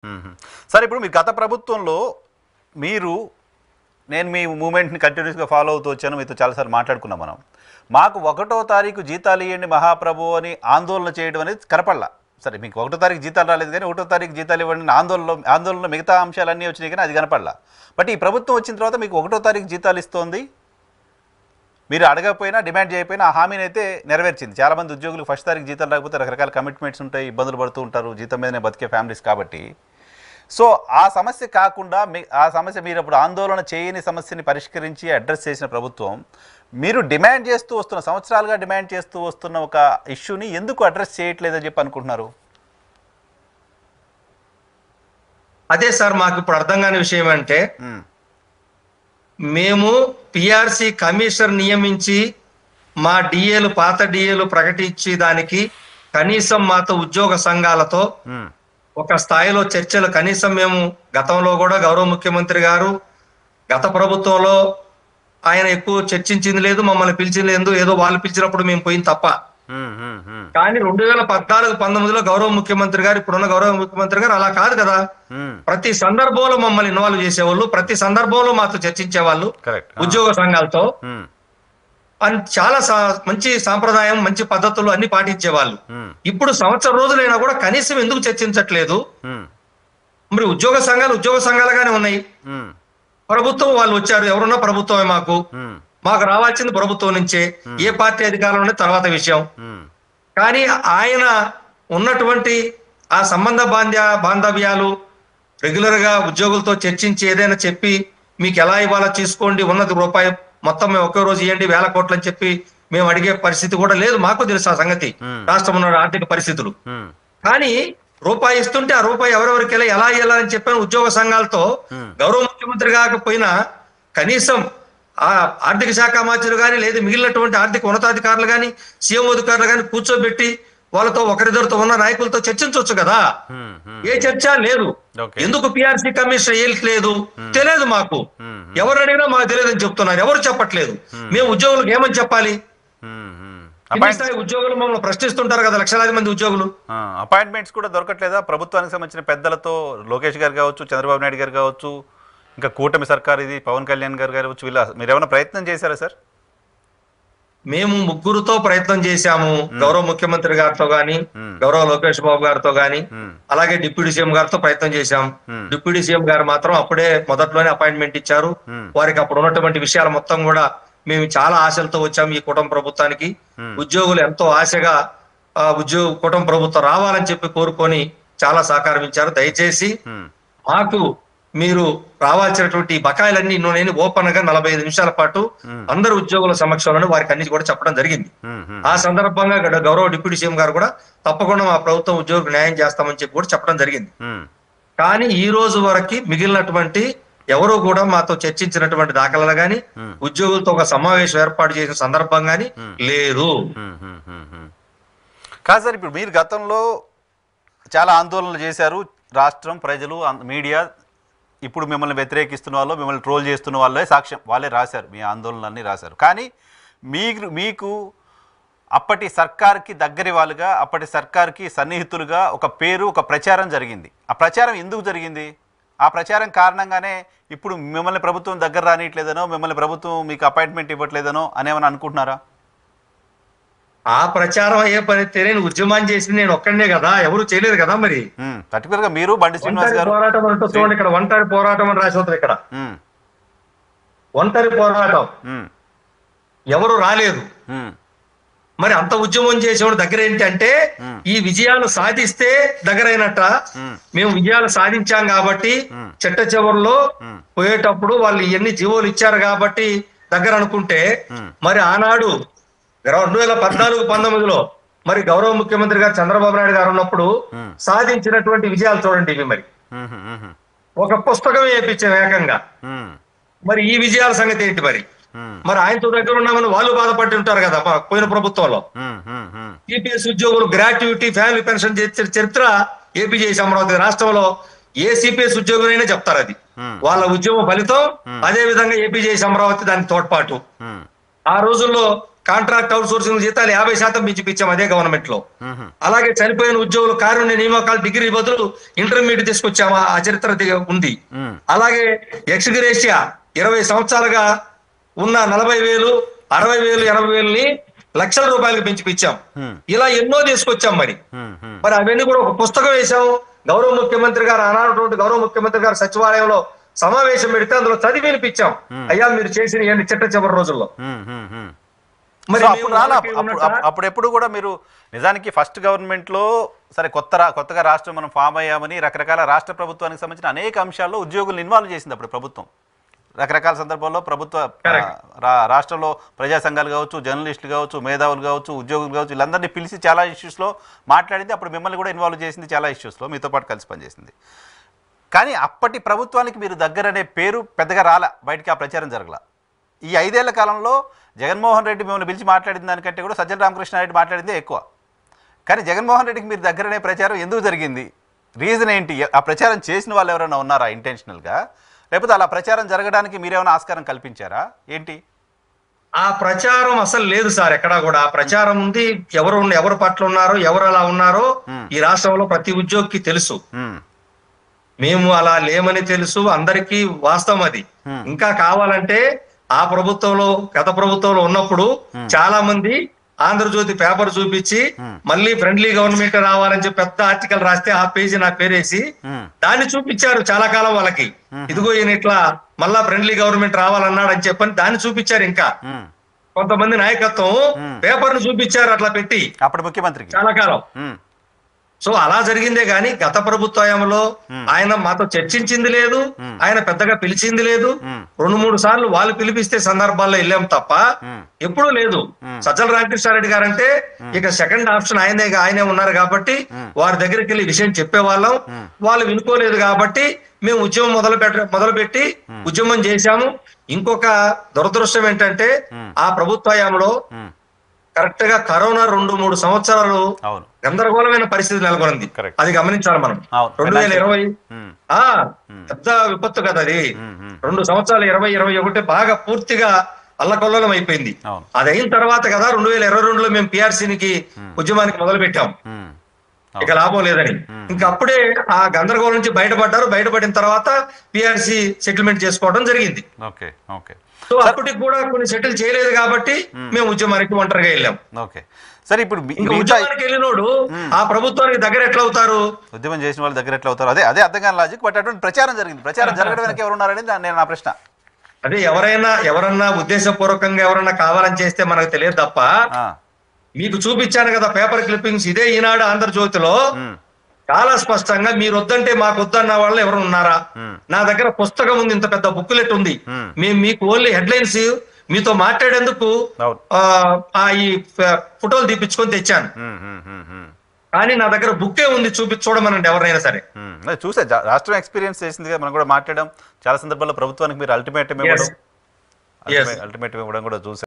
హుహు. సరే ఇప్పుడు మీ గత ప్రభుత్వంలో మీరు నేను మీ మూవ్‌మెంట్‌ని కంటిన్యూస్‌గా ఫాలో అవుతూ వచ్చాను. మీతో చాలా సార్లు మాట్లాడుకున్నాం మనం. మాకు 1 తారీఖు జీతాలు ఇయ్యండి మహాప్రభు అని ఆందోళన చేయడం అనేది కనపడలా. సరే మీకు 1 తారీఖు జీతాలు రాలేదు గానీ 1 తారీఖు జీతాలు ఇవ్వండి అని ఆందోళనలో మిగతా అంశాలన్నీ వచ్చినాయి గానీ అది కనపడలా. బట్ ఈ ప్రభుత్వం వచ్చిన తర్వాత మీకు 1 తారీఖు జీతాలు ఇస్తోంది. మీరు అడగకపోయినా, డిమాండ్ చేయకపోయినా ఆ హామీనైతే నెరవేర్చింది. చాలామంది ఉద్యోగులకు ఫస్ట్ తారీఖు జీతాలు రాకపోతే రకరకాల కమిట్మెంట్స్ ఉంటాయి, ఇబ్బందులు పడుతూ ఉంటారు. జీతం మీదనే బతికే ఫ్యామిలీస్ కాబట్టి. సో ఆ సమస్య కాకుండా ఆ సమస్య మీరు అప్పుడు ఆందోళన చేయని సమస్యని పరిష్కరించి అడ్రస్ చేసిన ప్రభుత్వం మీరు డిమాండ్ చేస్తూ వస్తున్న సంవత్సరాలుగా డిమాండ్ చేస్తూ వస్తున్న ఒక ఇష్యూని ఎందుకు అడ్రస్ చేయట్లేదని చెప్పి అనుకుంటున్నారు? అదే సార్ మాకు ఇప్పుడు అర్థం కాని విషయం అంటే మేము పిఆర్సి కమిషనర్ నియమించి మా డిఏలు పాత డిఏలు ప్రకటించి దానికి కనీసం మాతో ఉద్యోగ సంఘాలతో ఒక స్థాయిలో చర్చలు కనీసం మేము గతంలో కూడా గౌరవ ముఖ్యమంత్రి గారు గత ప్రభుత్వంలో ఆయన ఎక్కువ చర్చించింది లేదు, మమ్మల్ని పిలిచింది లేదు, ఏదో వాళ్ళు పిలిచినప్పుడు మేము పోయింది తప్ప. కానీ 2014-19లో గౌరవ ముఖ్యమంత్రి గారు ఇప్పుడున్న గౌరవ ముఖ్యమంత్రి గారు అలా కాదు కదా, ప్రతి సందర్భంలో మమ్మల్ని ఇన్వాల్వ్ చేసేవాళ్ళు, ప్రతి సందర్భంలో మాతో చర్చించేవాళ్ళు ఉద్యోగ సంఘాలతో. చాలా మంచి సాంప్రదాయం, మంచి పద్ధతులు అన్ని పాటించేవాళ్ళు. ఇప్పుడు సంవత్సరం రోజులైనా కూడా కనీసం ఎందుకు చర్చించట్లేదు? మరి ఉద్యోగ సంఘాలుగానే ఉన్నాయి. ప్రభుత్వం వాళ్ళు వచ్చారు, ఎవరున్నా ప్రభుత్వమే మాకు రావాల్సింది ప్రభుత్వం నుంచే. ఏ పార్టీ అధికారంలో తర్వాత విషయం. కానీ ఆయన ఉన్నటువంటి ఆ సంబంధ బాంధవ్యాలు రెగ్యులర్ గా ఉద్యోగులతో చర్చించి ఏదైనా చెప్పి మీకు ఎలా ఇవ్వాలో తీసుకోండి, ఉన్నది రూపాయి మొత్తం మేము ఒకే రోజు ఇవ్వండి 1000 కోట్లు అని చెప్పి మేము అడిగే పరిస్థితి కూడా లేదు. మాకు తెలుసు ఆ సంగతి, రాష్ట్రంలో ఆర్థిక పరిస్థితులు. కానీ రూపాయి ఇస్తుంటే ఆ రూపాయి ఎవరెవరికి ఎలా ఇవ్వాలని చెప్పాను ఉద్యోగ సంఘాలతో. గౌరవ ముఖ్యమంత్రి కాకపోయినా కనీసం ఆ ఆర్థిక శాఖ మంత్రులు కానీ లేదా మిగిలినటువంటి ఆర్థిక ఉన్నతాధికారులు కానీ సీఎం అధికారులు కానీ కూర్చోబెట్టి వాళ్ళతో ఒకరిద్దరితో ఉన్న నాయకులతో చర్చించవచ్చు కదా. ఏ చర్చ లేదు. ఎందుకు పిఆర్సీ కమిషన్ వేయట్లేదు తెలియదు మాకు. ఎవరు అడిగినా మాకు తెలియదని చెప్తున్నారు, ఎవరు చెప్పట్లేదు. మేము ఉద్యోగులకు ఏమని చెప్పాలి? ఉద్యోగులు మమ్మల్ని ప్రశ్నిస్తుంటారు కదా, లక్షలాది మంది ఉద్యోగులు. అపాయింట్మెంట్స్ కూడా దొరకట్లేదా ప్రభుత్వానికి సంబంధించిన పెద్దలతో? లోకేష్ గారు కావచ్చు, చంద్రబాబు నాయుడు గారు కావచ్చు, ఇంకా కూటమి సర్కార్ ఇది పవన్ కళ్యాణ్ గారు కావచ్చు, వీళ్ళ మీరు ఏమైనా ప్రయత్నం చేశారా సార్? మేము ముగ్గురుతో ప్రయత్నం చేశాము. గౌరవ ముఖ్యమంత్రి గారితో గాని, గౌరవ లోకేష్ బాబు గారితో గాని, అలాగే డిప్యూటీ సీఎం గారితో ప్రయత్నం చేశాం. డిప్యూటీ సీఎం గారు మాత్రం అప్పుడే మొదట్లోనే అపాయింట్మెంట్ ఇచ్చారు. వారికి అప్పుడు ఉన్నటువంటి విషయాలు మొత్తం కూడా మేము చాలా ఆశలతో వచ్చాము ఈ కూటమి ప్రభుత్వానికి. ఉద్యోగులు ఎంతో ఆశగా కూటమి ప్రభుత్వం రావాలని చెప్పి కోరుకొని చాలా సహకారం. దయచేసి మాకు మీరు రావాల్సినటువంటి బకాయిలన్నీ నేను ఓపెన్ గా 45 నిమిషాల పాటు అందరు ఉద్యోగుల సమక్షంలో వారికి అన్ని కూడా చెప్పడం జరిగింది. ఆ సందర్భంగా గౌరవ డిప్యూటీ సీఎం గారు కూడా తప్పకుండా మా ప్రభుత్వం ఉద్యోగులకు న్యాయం చేస్తామని చెప్పి కూడా చెప్పడం జరిగింది. కానీ ఈ రోజు వరకు మిగిలినటువంటి ఎవరు కూడా మాతో చర్చించినటువంటి దాఖలాలు గాని, ఉద్యోగులతో ఒక సమావేశం ఏర్పాటు చేసిన సందర్భం గాని లేదు. కాదు సార్, ఇప్పుడు మీరు గతంలో చాలా ఆందోళనలు చేశారు. రాష్ట్రం, ప్రజలు, మీడియా ఇప్పుడు మిమ్మల్ని వ్యతిరేకిస్తున్న వాళ్ళు, మిమ్మల్ని ట్రోల్ చేస్తున్న వాళ్ళే సాక్ష్యం, వాళ్ళే రాశారు, మీ ఆందోళనలన్నీ రాశారు. కానీ మీకు అప్పటి సర్కార్కి దగ్గరి వాళ్ళుగా, అప్పటి సర్కార్కి సన్నిహితులుగా ఒక పేరు, ఒక ప్రచారం జరిగింది. ఆ ప్రచారం ఎందుకు జరిగింది? ఆ ప్రచారం కారణంగానే ఇప్పుడు మిమ్మల్ని ప్రభుత్వం దగ్గర రానియట్లేదనో, మిమ్మల్ని ప్రభుత్వం మీకు అపాయింట్మెంట్ ఇవ్వట్లేదనో అనేమని అనుకుంటున్నారా? ఆ ప్రచారం అయ్యే పని నేను ఉద్యమం చేసింది నేను ఒక్కడనే కదా, ఎవరు చేయలేదు కదా. మరి పర్టికులర్ గా మీరు బండి శ్రీనివాస్ గారు పోరాటం అంటూ చూడండి, ఇక్కడ ఒంటరి పోరాటం అని రాసి ఉంటుంది. ఇక్కడ ఒంటరి పోరాటం, ఎవరు రాలేదు. మరి అంత ఉద్యమం చేసేవాడు దగ్గర ఏంటంటే ఈ విజయాలు సాధిస్తే దగ్గరైనట్ట. మేము విజయాలు సాధించాం కాబట్టి చిట్ట చివరిలో పోయేటప్పుడు వాళ్ళు ఎన్ని జీవోలు ఇచ్చారు కాబట్టి దగ్గర అనుకుంటే, మరి ఆనాడు 2014-19లో మరి గౌరవ ముఖ్యమంత్రి గారు చంద్రబాబు నాయుడు గారు ఉన్నప్పుడు సాధించినటువంటి విజయాలు చూడండి ఇవి. మరి ఒక పుస్తకం వేయించాం ఏకంగా. మరి ఈ విజయాల సంగతి ఏంటి? మరి ఆయనతో దగ్గర ఉన్నామని వాళ్ళు బాధపడి ఉంటారు కదా. పోయిన ప్రభుత్వంలో సిపిఎస్ ఉద్యోగులు గ్రాట్యుటీ, ఫ్యామిలీ పెన్షన్ చరిత్ర ఏపీ చేసి అమరావతి రాష్ట్రంలో ఏ సిపిఎస్ ఉద్యోగులైనా చెప్తారు. అది వాళ్ళ ఉద్యమ ఫలితం. అదే విధంగా ఏపీ చేసి అమరావతి దానికి తోడ్పాటు. ఆ రోజుల్లో కాంట్రాక్ట్ అవుట్ సోర్సింగ్ జీతాలు 50% పెంచిపించాం అదే గవర్నమెంట్ లో. మ్మ్. అలాగే చనిపోయిన ఉద్యోగులు కారుణ్య నియామకాలు డిగ్రీ బదులు ఇంటర్మీడియట్ తీసుకొచ్చాము, ఆ చరిత్ర ఉంది. మ్మ్. అలాగే ఎక్స్గ్రేషియా 20 సంవత్సరాలుగా ఉన్న 40,000, 60,000, 80,000ని లక్షల రూపాయలకు పెంచిపించాం. మ్మ్. ఇలా ఎన్నో తీసుకొచ్చాం. మరి మ్మ్. మరి అవన్నీ కూడా ఒక పుస్తకం వేశాము. గౌరవ ముఖ్యమంత్రి గారు ఆనాడు గౌరవ ముఖ్యమంత్రి గారు సచివాలయంలో సమావేశం పెడితే అందులో చదివి వినిపించాం. అయ్యా మీరు చేసిన ఇవన్నీ చిట్ట చివరి రోజుల్లో. మ్మ్. మరి సో మేము అప్పుడు రాలా వాళ్ళకి ఉన్నట్ట? అప్పుడు ఎప్పుడు కూడా మీరు నిజానికి ఫస్ట్ గవర్నమెంట్లో సరే కొత్తగా రాష్ట్రం మనం ఫామ్ అయ్యామని రకరకాల రాష్ట్ర ప్రభుత్వానికి సంబంధించిన అనేక అంశాల్లో ఉద్యోగులను ఇన్వాల్వ్ చేసింది అప్పుడు ప్రభుత్వం. రకరకాల సందర్భాల్లో ప్రభుత్వ రాష్ట్రంలో ప్రజా సంఘాలు కావచ్చు, జర్నలిస్టులు కావచ్చు, మేధావులు కావచ్చు, ఉద్యోగులు కావచ్చు, వీళ్ళందరినీ పిలిచి చాలా ఇష్యూస్లో మాట్లాడింది. అప్పుడు మిమ్మల్ని కూడా ఇన్వాల్వ్ చేసింది చాలా ఇష్యూస్లో, మీతో పాటు కలిసి పనిచేసింది. కానీ అప్పటి ప్రభుత్వానికి మీరు దగ్గరనే పేరు పెద్దగా రాలా, బయటికి ఆ ప్రచారం జరగల. ఈ 5 ఏళ్ల కాలంలో జగన్మోహన్ రెడ్డి మిమ్మల్ని పిలిచి మాట్లాడిన దానికంటే కూడా సజ్జల రామకృష్ణారెడ్డి మాట్లాడిందే ఎక్కువ. కానీ జగన్మోహన్ రెడ్డికి మీరు దగ్గరనే ప్రచారం ఎందుకు జరిగింది? రీజన్ ఏంటి? ఆ ప్రచారం చేసిన వాళ్ళు ఎవరైనా ఉన్నారా ఇంటెన్షనల్గా, లేకపోతే అలా ప్రచారం జరగడానికి మీరేమైనా ఆస్కారం కల్పించారా ఏంటి? ఆ ప్రచారం అసలు లేదు సార్, ఎక్కడా కూడా. ఆ ప్రచారం ఉంది. ఎవరు పట్ల ఉన్నారో, ఎవరు అలా ఉన్నారో ఈ రాష్ట్రంలో ప్రతి ఉద్యోగికి తెలుసు. మేము అలా లేమని తెలుసు అందరికీ, వాస్తవం అది. ఇంకా కావాలంటే ఆ ప్రభుత్వంలో, గత ప్రభుత్వంలో ఉన్నప్పుడు చాలా మంది ఆంధ్రజ్యోతి పేపర్ చూపించి మళ్ళీ ఫ్రెండ్లీ గవర్నమెంట్ రావాలని చెప్పి పెద్ద ఆర్టికల్ రాస్తే ఆ పేజీ నా పేరేసి దాన్ని చూపించారు చాలా కాలం వాళ్ళకి. ఇదిగో ఈయన ఇట్లా మళ్ళా ఫ్రెండ్లీ గవర్నమెంట్ రావాలన్నాడు అని చెప్పని దాన్ని చూపించారు. ఇంకా కొంతమంది నాయకత్వం పేపర్ ను చూపించారు అట్లా పెట్టి అప్పుడు ముఖ్యమంత్రికి చాలా కాలం. సో అలా జరిగిందే గాని గత ప్రభుత్వంలో ఆయన మాతో చర్చించింది లేదు, ఆయన పెద్దగా పిలిచింది లేదు. 2-3 సార్లు వాళ్ళు పిలిపిస్తే సందర్భాల్లో వెళ్ళాం తప్ప ఎప్పుడూ లేదు. సజ్జల రామకృష్ణారెడ్డి గారంటే ఇక సెకండ్ ఆప్షన్ ఆయనే ఉన్నారు కాబట్టి వారి దగ్గరికి వెళ్ళి విషయం చెప్పేవాళ్ళం. వాళ్ళు వినుకోలేదు కాబట్టి మేము ఉద్యమం మొదలుపెట్టి ఉద్యమం చేశాము. ఇంకొక దురదృష్టం ఏంటంటే ఆ ప్రభుత్వంలో కరెక్ట్ గా కరోనా 2-3 సంవత్సరాలు గందరగోళమైన పరిస్థితి నెలకొంది. అది గమనించాలి మనం. 2020 పెద్ద విపత్తు కదా అది. 2 సంవత్సరాలు 2021 బాగా పూర్తిగా అల్లకల్లోలం అయిపోయింది. అది అయిన తర్వాత కదా 2022లో మేము పిఆర్సీకి ఉద్యమానికి మొదలు పెట్టాం, ఇక లాభం లేదని. ఇంకా అప్పుడే ఆ గందరగోళం నుంచి బయటపడిన తర్వాత పిఆర్సీ సెటిల్మెంట్ చేసుకోవడం జరిగింది. సో అప్పటికి కూడా కొన్ని సెటిల్ చేయలేదు కాబట్టి మేము ఉద్యమానికి ఒంటరిగా వెళ్ళాం. సరే, ఇప్పుడు ఉద్యమానికి వెళ్ళినోడు ఆ ప్రభుత్వానికి దగ్గర ఎట్లా అవుతారు? ఉద్యమం చేసిన వాళ్ళ దగ్గర ఎట్లా అవుతారు? అదే అర్థం కాని లాజిక్. బట్ అటువంటి ప్రచారం జరిగింది. ప్రచారం జరగడానికి ఎవరు ఉన్నారనేది నేను నా ప్రశ్న. అదే ఎవరన్నా ఉద్దేశపూర్వకంగా ఎవరన్నా కావాలని చేస్తే మనకు తెలియదు తప్ప. మీకు చూపించాను కదా పేపర్ క్లిప్పింగ్స్, ఇదే ఈనాడు ఆంధ్రజ్యోతిలో చాలా స్పష్టంగా మీరు వద్దంటే మాకు వద్దన్న వాళ్ళు ఎవరు ఉన్నారా? నా దగ్గర పుస్తకం ఉంది, ఇంత పెద్ద బుక్లెట్ ఉంది. మేము మీకు ఓన్లీ హెడ్లైన్స్ మీతో మాట్లాడేందుకు ఈ ఫోటోలు తీపించుకొని తెచ్చాను. కానీ నా దగ్గర బుక్కే ఉంది, చూడమనండి ఎవరైనా సరే. చూసే రాష్ట్రం ఎక్స్పీరియన్స్ చేసింది, మనం కూడా మాట్లాడడం చాలా సందర్భాల్లో ప్రభుత్వానికి మీరు అల్టిమేటం ఇవ్వడం కూడా చూసాం.